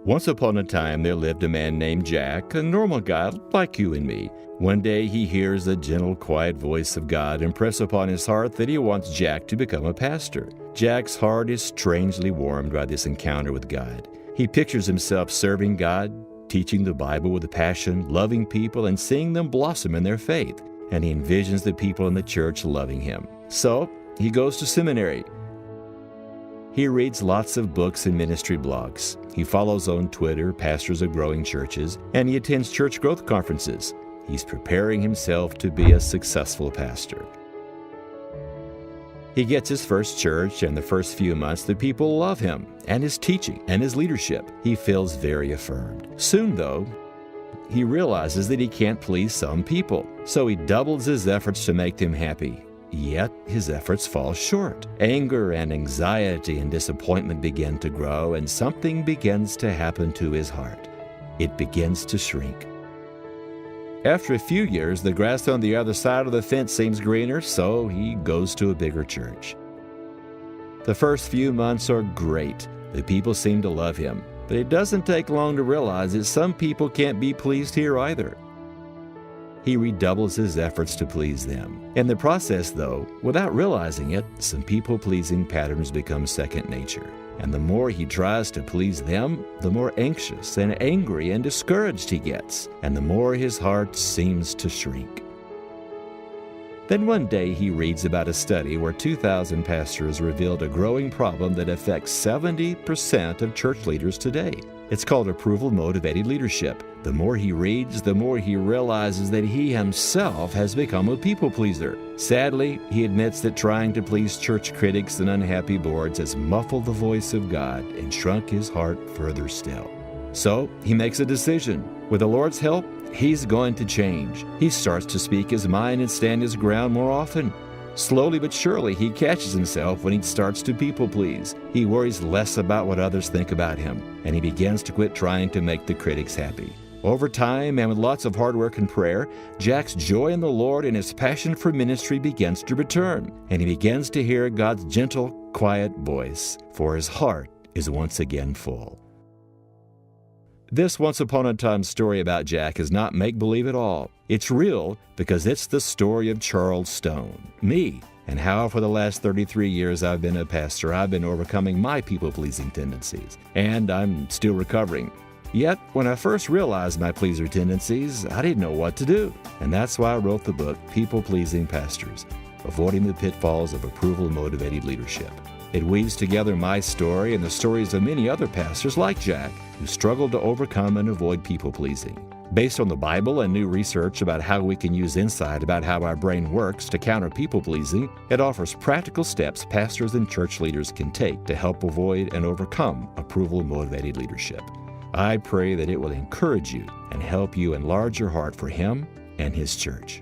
Once upon a time, there lived a man named Jack, a normal guy like you and me. One day, he hears the gentle, quiet voice of God impress upon his heart that he wants Jack to become a pastor. Jack's heart is strangely warmed by this encounter with God. He pictures himself serving God, teaching the Bible with a passion, loving people, and seeing them blossom in their faith. And he envisions the people in the church loving him. So, he goes to seminary. He reads lots of books and ministry blogs. He follows on Twitter pastors of growing churches, and he attends church growth conferences. He's preparing himself to be a successful pastor. He gets his first church, and the first few months the people love him and his teaching and his leadership. He feels very affirmed. Soon, though, he realizes that he can't please some people, so he doubles his efforts to make them happy. Yet his efforts fall short. Anger and anxiety and disappointment begin to grow, and something begins to happen to his heart. It begins to shrink. After a few years, the grass on the other side of the fence seems greener, so he goes to a bigger church. The first few months are great. The people seem to love him, but it doesn't take long to realize that some people can't be pleased here either. He redoubles his efforts to please them. In the process, though, without realizing it, some people-pleasing patterns become second nature. And the more he tries to please them, the more anxious and angry and discouraged he gets, and the more his heart seems to shrink. Then one day he reads about a study where 2,000 pastors revealed a growing problem that affects 70% of church leaders today. It's called approval-motivated leadership. The more he reads, the more he realizes that he himself has become a people-pleaser. Sadly, he admits that trying to please church critics and unhappy boards has muffled the voice of God and shrunk his heart further still. So he makes a decision. With the Lord's help, he's going to change. He starts to speak his mind and stand his ground more often. Slowly but surely, he catches himself when he starts to people-please. He worries less about what others think about him, and he begins to quit trying to make the critics happy. Over time, and with lots of hard work and prayer, Jack's joy in the Lord and his passion for ministry begins to return, and he begins to hear God's gentle, quiet voice, for his heart is once again full. This once-upon-a-time story about Jack is not make-believe at all. It's real because it's the story of Charles Stone, me, and how for the last 33 years I've been a pastor, I've been overcoming my people-pleasing tendencies, and I'm still recovering. Yet, when I first realized my pleaser tendencies, I didn't know what to do, and that's why I wrote the book, People-Pleasing Pastors, Avoiding the Pitfalls of Approval-Motivated Leadership. It weaves together my story and the stories of many other pastors like Jack who struggled to overcome and avoid people-pleasing. Based on the Bible and new research about how we can use insight about how our brain works to counter people-pleasing, it offers practical steps pastors and church leaders can take to help avoid and overcome approval-motivated leadership. I pray that it will encourage you and help you enlarge your heart for Him and His church.